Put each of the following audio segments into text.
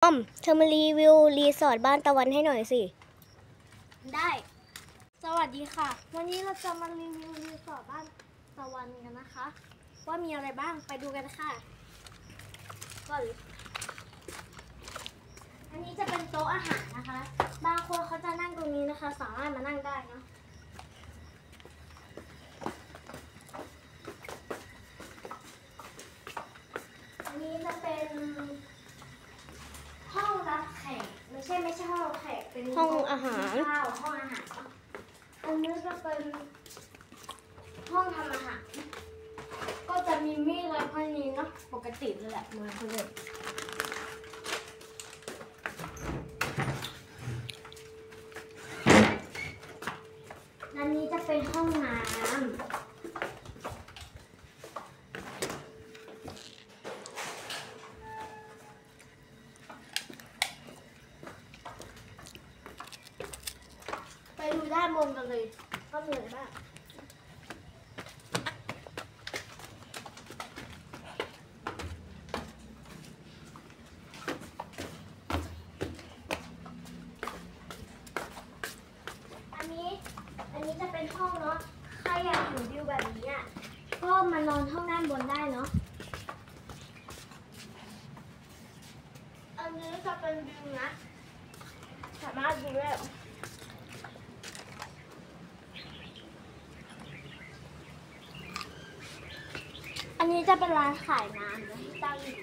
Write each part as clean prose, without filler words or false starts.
เธอมารีวิวรีสอร์ทบ้านตะวันให้หน่อยสิได้สวัสดีค่ะวันนี้เราจะมารีวิวรีสอร์ทบ้านตะวันกันนะคะว่ามีอะไรบ้างไปดูกันค่ะก่อนอันนี้จะเป็นโต๊ะอาหารนะคะบางคนเขาจะนั่งตรงนี้นะคะสามารถมานั่งได้นะอันนี้จะเป็นห้องรับแขกไม่ใช่ห้องรับแขกเป็นห้องอาหาร ข้าวห้องอาหารอันนี้จะเป็นห้องทำอาหารก็จะมีมีดอะไรพวกนี้เนาะปกติเลยแหละเหมือนคนอื่นอันนี้จะเป็นห้องน้ำไปดูด้านบนกันเลยว่ามีอะไรบ้างอันนี้จะเป็นห้องเนาะใครอยากเห็นวิวแบบนี้อ่ะก็มานอนห้องด้านบนได้เนาะอันนี้จะเป็นวิวนะสามารถดูได้อันนี้จะเป็นร้านขายน้ำนะที่ตั้งอยู่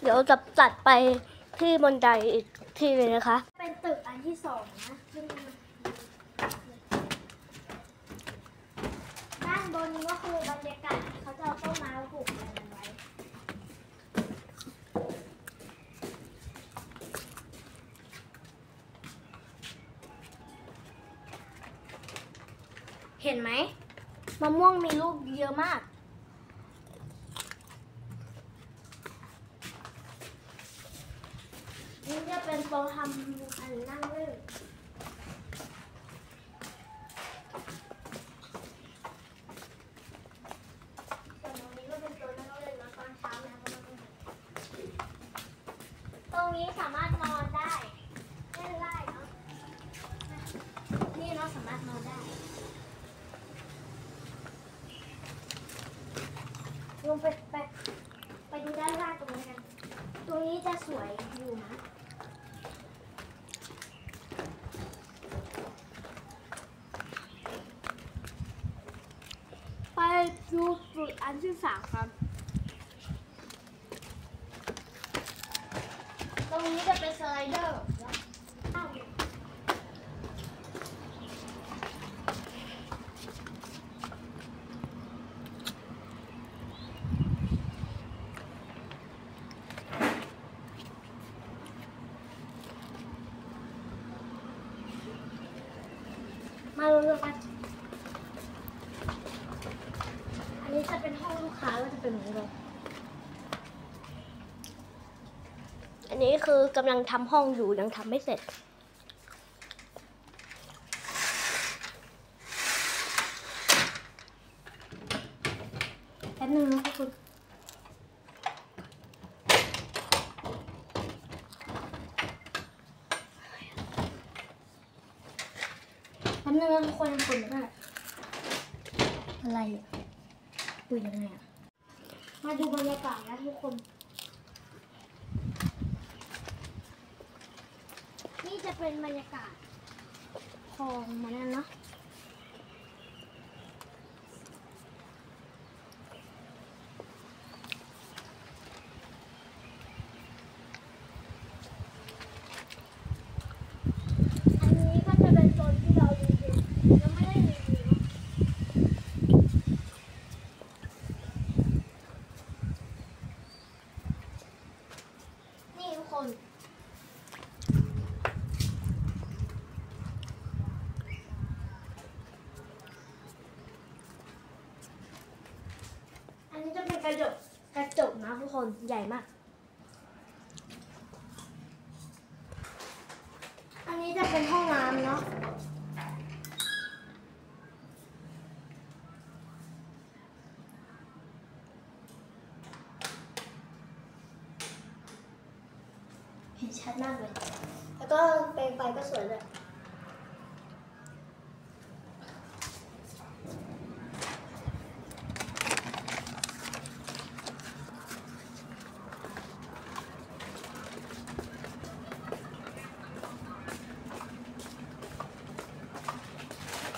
เดี๋ยวจะตัดไปที่บันไดอีกทีเลยนะคะเป็นตึกอันที่สองนะด้านบนนี้ก็คือบรรยากาศเขาจะเอาต้นไม้มาปลูกอะไรกันไว้เห็นไหมมะม่วงมีลูกเยอะมากนี่จะเป็นโต๊ะทำอันนั่งเล่นส่วนตรงนี้ก็เป็นโต๊ะนั่งเล่นนะตอนเช้านะตรงนี้สามารถนอนได้เล่นได้เนาะนี่เราสามารถนอนได้ลงไปดูด้านล่างตรงนี้กันตรงนี้จะสวยอยู่นะไปดูจุดอันที่สามครับตรงนี้จะเป็นสไลเดอร์มาดูกันอันนี้จะเป็นห้องลูกค้าก็จะเป็นเหมือนกันอันนี้คือกำลังทำห้องอยู่ยังทำไม่เสร็จแป๊บนึงนะคุณแป๊บนึงนะทุกคนคุณไม่ได้อะไรอ่ะดูยังไงอ่ะมาดูบรรยากาศนะทุกคนนี่จะเป็นบรรยากาศคลองมาแล้วเนาะอันนี้ก็จะเป็นโซนที่เรารีวิวยังไม่ได้รีวิวนี่ทุกคนอันนี้จะเป็นกระจกนะทุกคนใหญ่มาก จะเป็นห้องน้ำเนาะเห็นชัดมากเลย แล้วก็เปลงไฟก็สวยเลย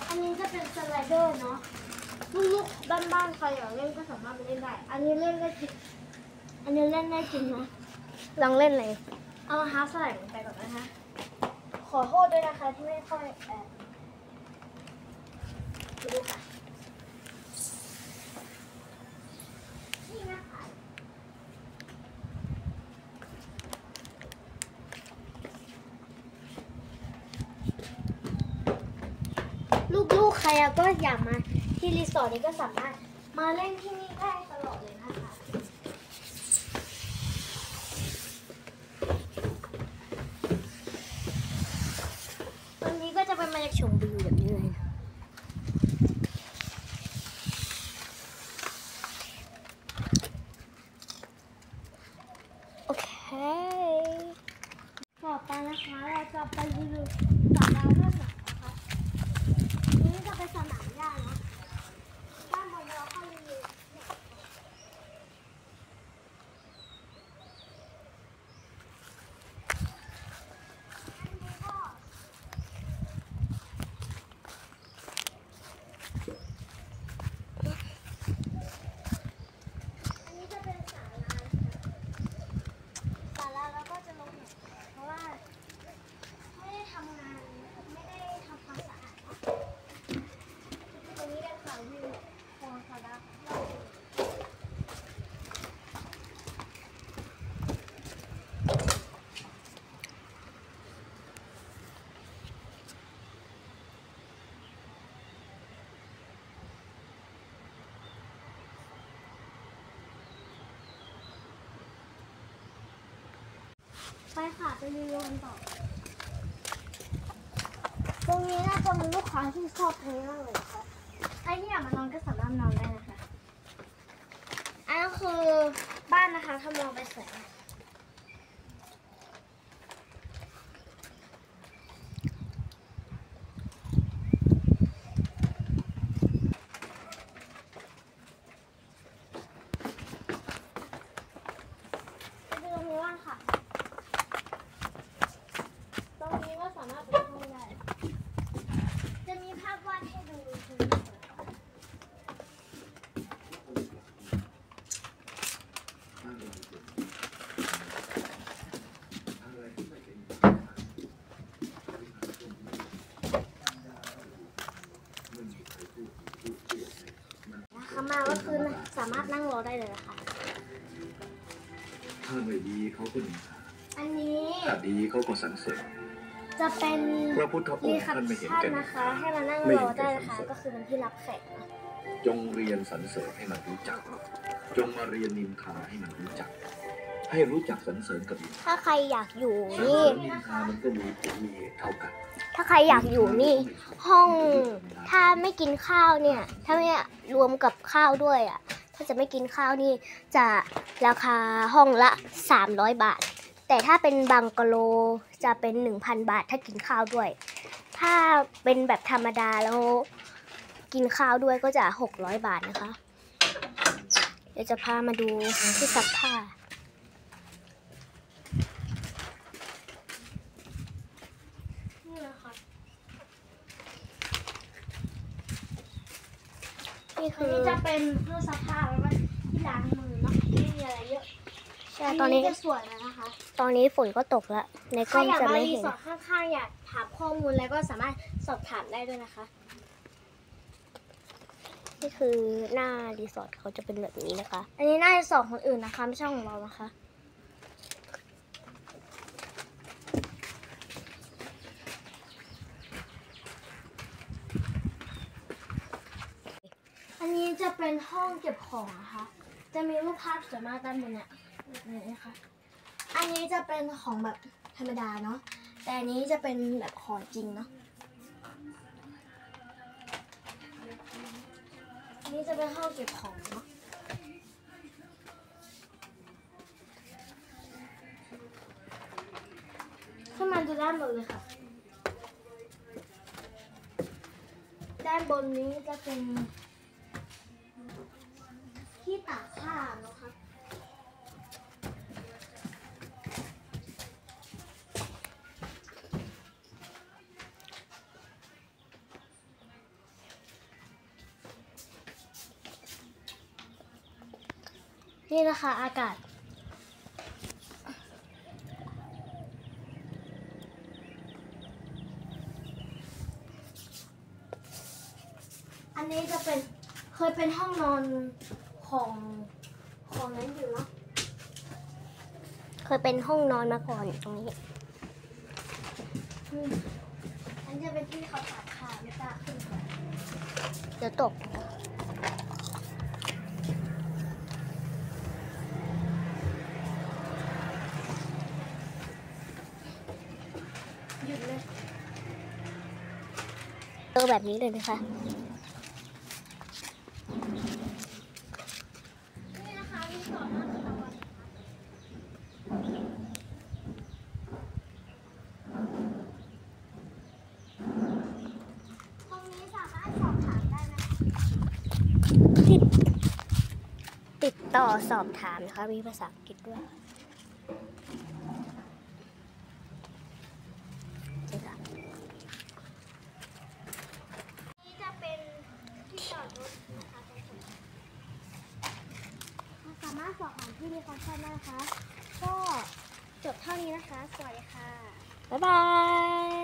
อันนี้จะเป็นสไลเดอร์เนาะลูกๆบ้านๆใครอยากเล่นก็สามารถไปเล่นได้ อันนี้เล่นได้จริง อันนี้เล่นได้จริงนะ ลองเล่นเลย เอารองเท้าใส่ลงไปก่อนนะคะ ขอโทษด้วยนะคะที่ไม่ค่อยดูค่ะนี่นะคะลูกๆใครก็อยากมาที่รีสอร์ทนี้ก็สามารถมาเล่นที่นี่ได้ตลอดเลยนะคะ วันนี้ก็จะเป็นบรรยากาศชมวิวแบบนี้เลยโอเคต่อไปนะคะเราจะไปรีวิวสระน้ำด้วยนะคะนี่จะเป็นสนามหญ้านะด้านบนเราเข้ารีวิวเนี่ยอันนี้จะเป็นศาลาศาลาแล้วก็จะลงเนี่ยเพราะว่าไม่ได้ทำงานไม่ได้ทำความสะอาดตรงนี้เป็นเขาวิวของศาลาไปค่ะไปรีวิวกันต่อ ตรงนี้น่าจะมีลูกค้าที่ชอบตรงนี้มากเลยค่ะใครที่อยากมานอนก็สามารถนอนได้นะคะอันนั้นคือบ้านนะคะถ้ามองไปสวยไปดูตรงนี้บ้างค่ะ ตรงนี้ก็สามารถเป็นห้องได้ จะมีภาพวาดให้ดูคือนะคะมาก็คือสามารถนั่งรอได้เลยนะคะ ถ้าไม่ดีเขาก็นินทา อันนี้ ถ้าดีเขาก็สรรเสริญ จะเป็น พระพุทธอง รี ค์ คัป ท่านไม่เห็น ชั่น แก่ นะคะ ให้มานั่งรอได้นะคะ ก็คือเป็นที่รับแขกนะ จงเรียนสรรเสริญให้มันรู้จัก จงมาเรียนนินทาให้มันรู้จัก ให้รู้จักสรรเสริญกับนินทา ถ้าใครอยากอยู่ สรร นี่ เสริญนินทามันก็มีผลมีเหตุเท่ากัน ถ้าใครอยากอยู่นี่ ห้อง ถ้าไม่กินข้าวเนี่ย ถ้าไม่รวมกับข้าวด้วยอ่ะ ถ้าจะไม่กินข้าวนี่จะราคาห้องละ 300 บาท แต่ถ้าเป็นบังกะโลจะเป็น 1,000 บาทถ้ากินข้าวด้วย ถ้าเป็นแบบธรรมดาแล้วกินข้าวด้วยก็จะ 600 บาทนะคะ เดี๋ยวจะพามาดูที่ซักผ้า นี่นะคะ นี่ อั คื น อ นี้จะเป็นเครื่องซักผ้าแล้วก็ที่ล้างมือเนาะไม่มีอะไรเยอะ ใช่ตอนนี้ จะสวยแล้วนะคะ ตอนนี้ฝนก็ตกแล้ว ใน ใค ก ร ล้อง อยาก จะ มา ไม่ รี เห็น สอร์ทข้างๆอยากถามข้อมูลอะไรก็สามารถสอบถามได้ด้วยนะคะ นี่คือหน้ารีสอร์ทเขาจะเป็นแบบนี้นะคะ อันนี้น่าจะสอบคนอื่นนะคะไม่ใช่ของเรานะคะ อันนี้จะเป็นห้องเก็บของนะคะ จะมีรูปภาพสวยมากด้านบนเนี่ยแบบนี้นะคะ อันนี้จะเป็นของแบบธรรมดาเนาะ แต่อันนี้จะเป็นแบบหอจริงเนาะอันนี้จะเป็นห้องเก็บของเนาะขึ้นมาดูด้านบนเลยค่ะ ด้านบนนี้จะเป็นที่ตากผ้านะคะนี่นะคะอากาศอันนี้จะเป็นเคยเป็นห้องนอนของนั้นอยู่เนาะเคยเป็นห้องนอนมาก่อนตรงนี้อันนี้จะเป็นที่เขาตากผ้าไม่กล้าขึ้นไปเดี๋ยวตกหยุดเลยเจอแบบนี้เลยนะคะนี่นะคะมีสอนนั่งทำตรงนี้สามารถสอบถามได้ไหมติดต่อสอบถามนะคะมีภาษาอังกฤษด้วยนี่จะเป็นที่จอดรถนะคะตรงนี้สามารถสอบถามที่มีความชอบได้นะคะก็จบเท่านี้นะคะสวัสดีค่ะบ๊ายบาย